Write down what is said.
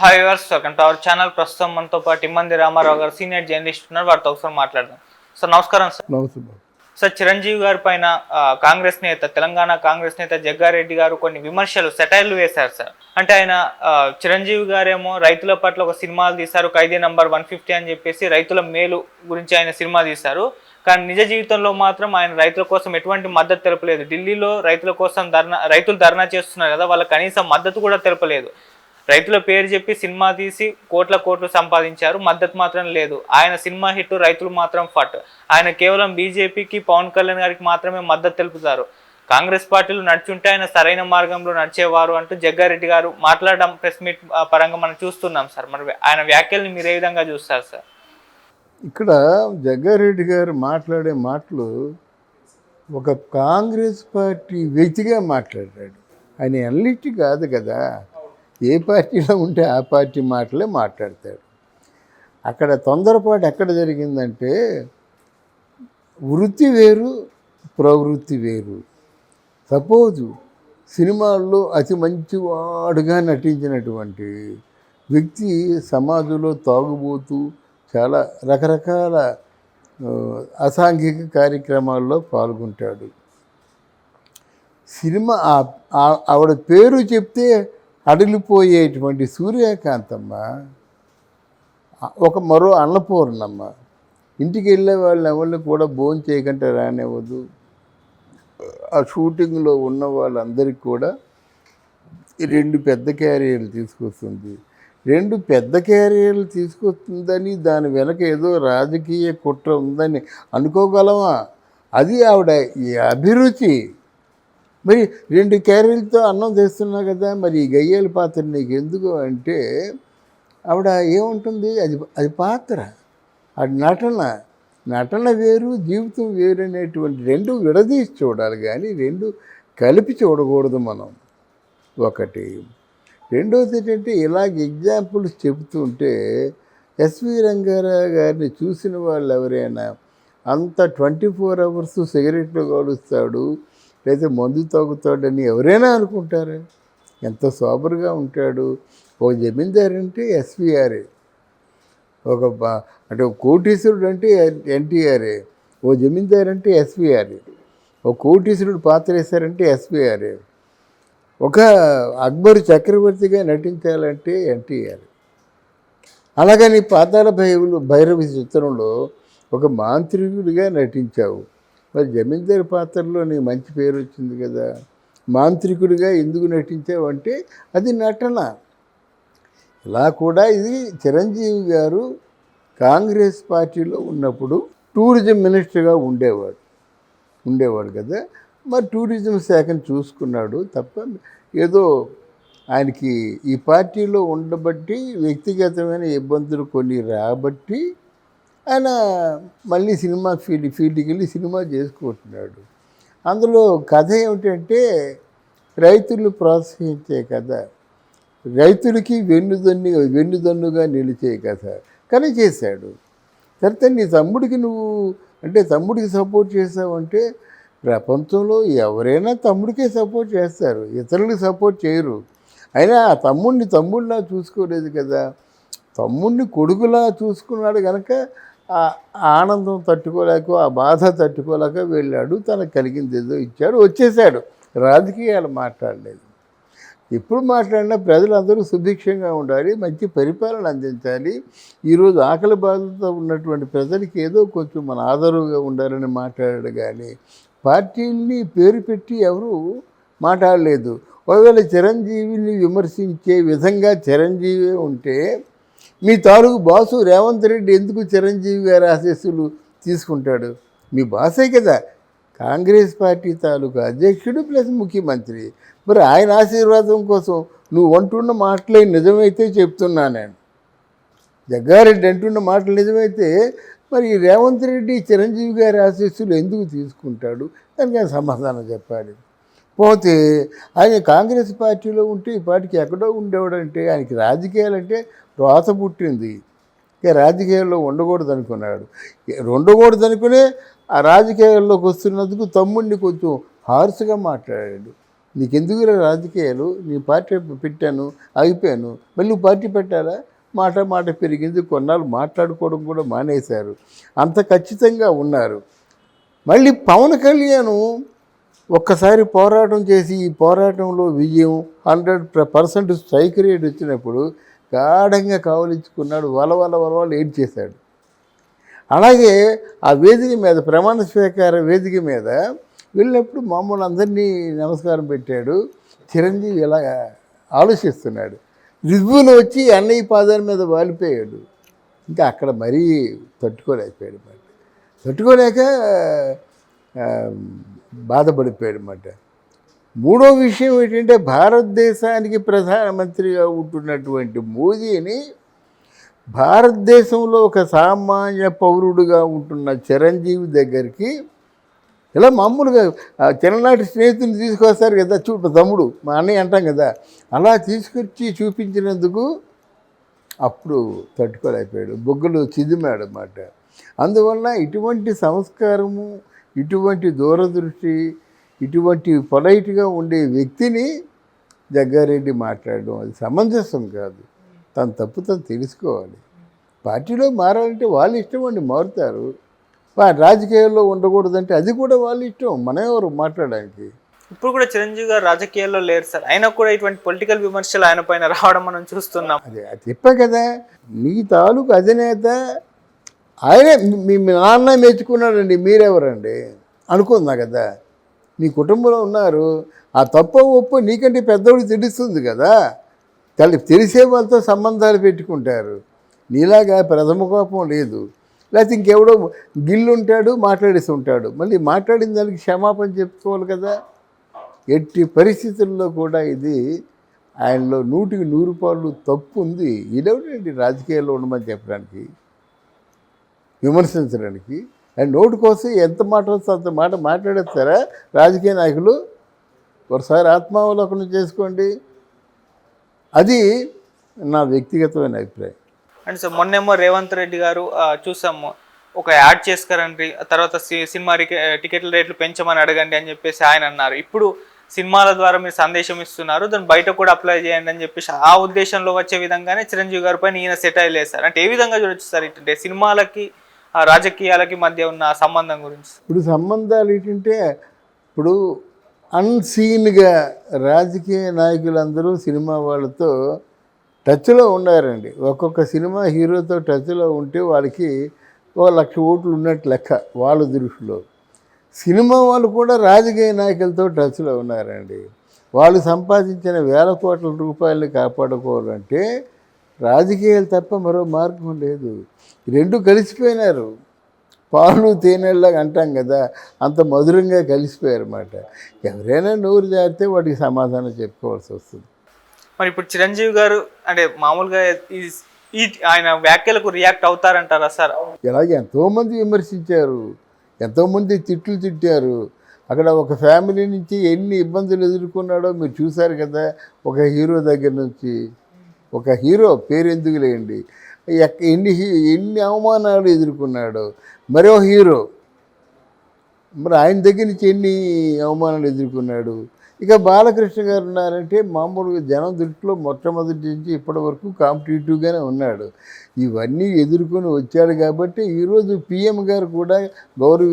Hi viewers, welcome to our channel. ప్రస్తుతం మనతో పాటు ఇమ్మంది రామారావు గారు సీనియర్ జర్నలిస్ట్ ఉన్నారు. వారితో ఒకసారి మాట్లాడదాం. సార్ నమస్కారం. సార్ చిరంజీవి గారి పైన తెలంగాణ కాంగ్రెస్ నేత జగ్గారెడ్డి గారు కొన్ని విమర్శలు సెటైర్లు వేశారు సార్. అంటే ఆయన చిరంజీవి గారేమో రైతుల పట్ల ఒక సినిమాలు తీశారు, ఖైదీ నంబర్ 150 అని చెప్పేసి రైతుల మేలు గురించి ఆయన సినిమా తీశారు. కానీ నిజ జీవితంలో మాత్రం ఆయన రైతుల కోసం ఎటువంటి మద్దతు తెలపలేదు. ఢిల్లీలో రైతుల కోసం రైతులు ధర్నా చేస్తున్నారు కదా, వాళ్ళ కనీసం మద్దతు కూడా తెలపలేదు. రైతుల పేరు చెప్పి సినిమా తీసి కోట్లు సంపాదించారు, మద్దతు మాత్రం లేదు. ఆయన సినిమా హిట్, రైతులు మాత్రం ఫట్. ఆయన కేవలం బీజేపీకి, పవన్ కళ్యాణ్ గారికి మాత్రమే మద్దతు తెలుపుతారు. కాంగ్రెస్ పార్టీలు నడుచుంటే ఆయన సరైన మార్గంలో నడిచేవారు అంటూ జగ్గారెడ్డి గారు మాట్లాడడం ప్రెస్ మీట్ పరంగా మనం చూస్తున్నాం సార్. మరి ఆయన వ్యాఖ్యల్ని మీరు ఏ విధంగా చూస్తారు సార్? ఇక్కడ జగ్గారెడ్డి గారు మాట్లాడే మాటలు ఒక కాంగ్రెస్ పార్టీ వ్యక్తిగా మాట్లాడాడు. ఆయన ఎన్లిటి కాదు కదా, ఏ పార్టీలో ఉంటే ఆ పార్టీ మాటలే మాట్లాడతాడు. అక్కడ తొందరపాటు ఎక్కడ జరిగిందంటే, వృత్తి వేరు, ప్రవృత్తి వేరు. సపోజు సినిమాల్లో అతి మంచివాడుగా నటించినటువంటి వ్యక్తి సమాజంలో తాగుబోతూ చాలా రకరకాల అసాంఘిక కార్యక్రమాల్లో పాల్గొంటాడు. సినిమా ఆవిడ పేరు చెప్తే అడిలిపోయేటువంటి సూర్యకాంతమ్మ మరో అన్నపూర్ణమ్మ. ఇంటికి వెళ్ళే వాళ్ళని ఎవరిని కూడా భోజనం చేయకుండా రానివ్వదు. ఆ షూటింగ్లో ఉన్న వాళ్ళందరికీ కూడా 2 పెద్ద క్యారియర్లు తీసుకొస్తుంది. 2 పెద్ద క్యారియర్లు తీసుకొస్తుందని దాని వెనక ఏదో రాజకీయ కుట్ర ఉందని అనుకోగలమా? అది ఆవిడ ఈ అభిరుచి. మరి 2 క్యారీలతో అన్నం తెస్తున్నావు కదా, మరి ఈ గయ్యాల పాత్ర నీకు ఎందుకు అంటే, ఆవిడ ఏముంటుంది, అది పాత్ర, అది నటన వేరు, జీవితం వేరు అనేటువంటి 2 విడదీసి చూడాలి, కానీ 2 కలిపి చూడకూడదు మనం. ఒకటి. రెండోది ఏంటంటే, ఇలాగ ఎగ్జాంపుల్స్ చెబుతుంటే ఎస్వి రంగారావు గారిని చూసిన వాళ్ళు ఎవరైనా అంత 24 hours సిగరెట్లు కాలుస్తాడు లేదా మందు తాగుతాడని ఎవరైనా అనుకుంటారా? ఎంత సోబర్గా ఉంటాడు. ఒక జమీందారు అంటే ఎస్వీఆర్ఏ, అంటే కోటీశ్వరుడు అంటే ఎన్టీఆర్ఏ, ఓ జమీందారు అంటే ఎస్వీఆర్ఏ, ఒక కోటీశ్వరుడు పాత్ర వేశారంటే ఎస్వీఆర్ఏ, ఒక అక్బర్ చక్రవర్తిగా నటించాలంటే ఎన్టీఆర్. అలాగని పాతాళ భైరవి చిత్రంలో ఒక మాంత్రికుడిగా నటించావు. మరి జమీందారు పాత్రలో నీ మంచి పేరు వచ్చింది కదా, మాంత్రికుడిగా ఎందుకు నటించావు అంటే అది నటన. ఇలా కూడా ఇది చిరంజీవి గారు కాంగ్రెస్ పార్టీలో ఉన్నప్పుడు టూరిజం మినిస్టర్గా ఉండేవాడు కదా. మరి టూరిజం శాఖను చూసుకున్నాడు తప్ప ఏదో ఆయనకి ఈ పార్టీలో ఉండబట్టి వ్యక్తిగతమైన ఇబ్బందులు కొన్ని రాబట్టి ఆయన మళ్ళీ సినిమా ఫీల్డ్కి వెళ్ళి సినిమా చేసుకుంటున్నాడు. అందులో కథ ఏమిటంటే, రైతులు ప్రోత్సహించే కథ, రైతులకి వెన్నుదన్నుగా నిలిచే కథ కానీ చేశాడు. తర్వాత నీ తమ్ముడికి తమ్ముడికి సపోర్ట్ చేసావంటే, ప్రపంచంలో ఎవరైనా తమ్ముడికే సపోర్ట్ చేస్తారు, ఇతరులకు సపోర్ట్ చేయరు. అయినా ఆ తమ్ముడిలా చూసుకోలేదు కదా, తమ్ముడిని కొడుకులా చూసుకున్నాడు కనుక ఆ ఆనందం తట్టుకోలేక, ఆ బాధ తట్టుకోలేక వెళ్ళాడు. తనకు కలిగింది ఏదో ఇచ్చాడు, వచ్చేసాడు. రాజకీయాలు మాట్లాడలేదు. ఎప్పుడు మాట్లాడినా ప్రజలందరూ సుభిక్షంగా ఉండాలి, మంచి పరిపాలన అందించాలి. ఈరోజు ఆకలి బాధతో ఉన్నటువంటి ప్రజలకి ఏదో కొంచెం మన ఆదరువుగా ఉండాలని మాట్లాడాడు. కానీ పార్టీల్ని పేరు పెట్టి ఎవరు మాట్లాడలేదు. ఒకవేళ చిరంజీవిని విమర్శించే విధంగా చిరంజీవి ఉంటే, మీ తాలూకు బాసు రేవంత్ రెడ్డి ఎందుకు చిరంజీవి గారి ఆశీస్సులు తీసుకుంటాడు? మీ బాసే కదా, కాంగ్రెస్ పార్టీ తాలూకు అధ్యక్షుడు ప్లస్ ముఖ్యమంత్రి. మరి ఆయన ఆశీర్వాదం కోసం నువ్వు అంటున్న మాటలే నిజమైతే చెప్తున్నా నేను. జగ్గారెడ్డి అంటున్న మాటలు నిజమైతే మరి రేవంత్ రెడ్డి చిరంజీవి గారి ఆశీస్సులు ఎందుకు తీసుకుంటాడు? దానికి ఆయన సమాధానం చెప్పాలి. పోతే ఆయన కాంగ్రెస్ పార్టీలో ఉంటే ఈ పార్టీకి ఎక్కడో ఉండేవాడంటే, ఆయనకి రాజకీయాలంటే రోత పుట్టింది. ఇక రాజకీయాల్లో ఉండకూడదు అనుకునే ఆ రాజకీయాల్లోకి వస్తున్నందుకు తమ్ముడిని కొంచెం హార్స్గా మాట్లాడాడు. నీకెందుకురా రాజకీయాలు, నీ పార్టీ పెట్టాను ఆగిపోయాను, మళ్ళీ నువ్వు పార్టీ పెట్టాలా? మాట పెరిగింది, కొన్నాళ్ళు మాట్లాడుకోవడం కూడా మానేశారు. అంత ఖచ్చితంగా ఉన్నారు. మళ్ళీ పవన్ కళ్యాణ్ ఒక్కసారి పోరాటం చేసి ఈ పోరాటంలో విజయం 100% స్ట్రైక్ రేట్ వచ్చినప్పుడు గాఢంగా కావలించుకున్నాడు, వలవల ఏడ్చేశాడు. అలాగే ఆ వేదిక మీద ప్రమాణ స్వీకార వేదిక మీద వెళ్ళినప్పుడు మామూలు అందరినీ నమస్కారం పెట్టాడు. చిరంజీవి ఇలా ఆలోచిస్తున్నాడు. రిజ్వును వచ్చి అన్నయ్య పాదాల మీద వాలిపోయాడు. ఇంకా అక్కడ మరీ తట్టుకోలేకపోయాడు అన్నమాట. తట్టుకోలేక బాధపడిపోయాడు అన్నమాట. మూడో విషయం ఏంటంటే, భారతదేశానికి ప్రధానమంత్రిగా ఉంటున్నటువంటి మోదీని భారతదేశంలో ఒక సామాన్య పౌరుడుగా ఉంటున్న చిరంజీవి దగ్గరికి ఇలా మామూలుగా చిన్ననాటి స్నేహితుని తీసుకొస్తారు కదా, తమ్ముడు మా అన్నయ్య అంటాం కదా, అలా తీసుకొచ్చి చూపించినందుకు అప్పుడు తట్టుకోలేకపోయాడు, బొగ్గలు చిదిమాడు అన్నమాట. అందువల్ల ఇటువంటి సంస్కారము, ఇటువంటి దూరదృష్టి, ఇటువంటి పొలైట్గా ఉండే వ్యక్తిని జగ్గారెడ్డి మాట్లాడడం అది సమంజసం కాదు. తన తప్పు తను తెలుసుకోవాలి. పార్టీలో మారాలంటే వాళ్ళ ఇష్టం అండి, మారుతారు. రాజకీయాల్లో ఉండకూడదంటే అది కూడా వాళ్ళ ఇష్టం, మనం ఎవరు మాట్లాడడానికి. ఇప్పుడు కూడా చిరంజీవి గారు రాజకీయాల్లో లేరు సార్, అయినా కూడా ఇటువంటి పొలిటికల్ విమర్శలు ఆయన పైన రావడం మనం చూస్తున్నాం. అదే చెప్పా కదా, నీ తాలూకు అధినేత ఆయనే. మీ నాన్న మెచ్చుకున్నాడండి, మీరెవరండి అనుకుందా కదా. మీ కుటుంబంలో ఉన్నారు, ఆ తప్ప ఒప్పు నీకంటే పెద్దవాడికి తెలుస్తుంది కదా. తెలిసే వాళ్ళతో సంబంధాలు పెట్టుకుంటారు. నీలాగా ప్రథమ కోపం లేదు. లేకపోతే ఇంకెవడో గిల్లుంటాడు, మాట్లాడేసి ఉంటాడు, మళ్ళీ మాట్లాడిన దానికి క్షమాపణ చెప్పుకోవాలి కదా. ఎట్టి పరిస్థితుల్లో కూడా ఇది ఆయనలో 100కి 100 తప్పు ఉంది. ఇదేమిటండి రాజకీయాల్లో ఉండమని చెప్పడానికి, విమర్శించడానికి. అండ్ నోటు కోసం ఎంత మాట వస్తే అంత మాట మాట్లాడేస్తారా రాజకీయ నాయకులు? ఒకసారి ఆత్మావలోకనం చేసుకోండి. అది నా వ్యక్తిగతమైన అభిప్రాయం. అండ్ సార్, మొన్నేమో రేవంత్ రెడ్డి గారు చూసాము, ఒక యాడ్ చేసుకురండి, తర్వాత సినిమా టికెట్ల రేట్లు పెంచమని అడగండి అని చెప్పేసి ఆయన అన్నారు. ఇప్పుడు సినిమాల ద్వారా మీరు సందేశం ఇస్తున్నారు, దాన్ని బయట కూడా అప్లై చేయండి అని చెప్పేసి ఆ ఉద్దేశంలో వచ్చే విధంగానే చిరంజీవి గారి పైన ఈయన సెటైల్ వేస్తారు. అంటే ఏ విధంగా చూడొచ్చు సార్ అంటే సినిమాలకి రాజకీయాలకి మధ్య ఉన్న సంబంధం గురించి? ఇప్పుడు సంబంధాలు ఏంటంటే, ఇప్పుడు అన్సీన్గా రాజకీయ నాయకులందరూ సినిమా వాళ్ళతో టచ్లో ఉన్నారండి. ఒక్కొక్క సినిమా హీరోతో టచ్లో ఉంటే వాళ్ళకి 1,00,000 ఓట్లు ఉన్నట్టు లెక్క వాళ్ళ దృష్టిలో. సినిమా వాళ్ళు కూడా రాజకీయ నాయకులతో టచ్లో ఉన్నారండి. వాళ్ళు సంపాదించిన వేల కోట్ల రూపాయలని కాపాడుకోవాలంటే రాజకీయాలు తప్ప మరో మార్గం లేదు. రెండు కలిసిపోయినారు, పాలు తేనెల్లాగా అంటాం కదా, అంత మధురంగా కలిసిపోయారు అన్నమాట. ఎవరైనా నోరు జారితే వాటికి సమాధానం చెప్పుకోవాల్సి వస్తుంది. మరి ఇప్పుడు చిరంజీవి గారు అంటే మామూలుగా ఈ ఆయన వ్యాఖ్యలకు రియాక్ట్ అవుతారంటారా సార్? ఇలాగే ఎంతోమంది విమర్శించారు, ఎంతోమంది తిట్టారు. అక్కడ ఒక ఫ్యామిలీ నుంచి ఎన్ని ఇబ్బందులు ఎదుర్కొన్నాడో మీరు చూశారు కదా. ఒక హీరో దగ్గర నుంచి, ఒక హీరో పేరు ఎందుకు లేండి, ఎన్ని అవమానాలు ఎదుర్కొన్నాడో. మరో హీరో మరి ఆయన దగ్గర నుంచి ఎన్ని అవమానాలు ఎదుర్కొన్నాడు. ఇక బాలకృష్ణ గారు ఉన్నారంటే మామూలుగా జనం దృష్టిలో మొట్టమొదటి నుంచి ఇప్పటి వరకు కాంపిటేటివ్గానే ఉన్నాడు. ఇవన్నీ ఎదుర్కొని వచ్చాడు కాబట్టి ఈరోజు PM గారు కూడా గౌరవ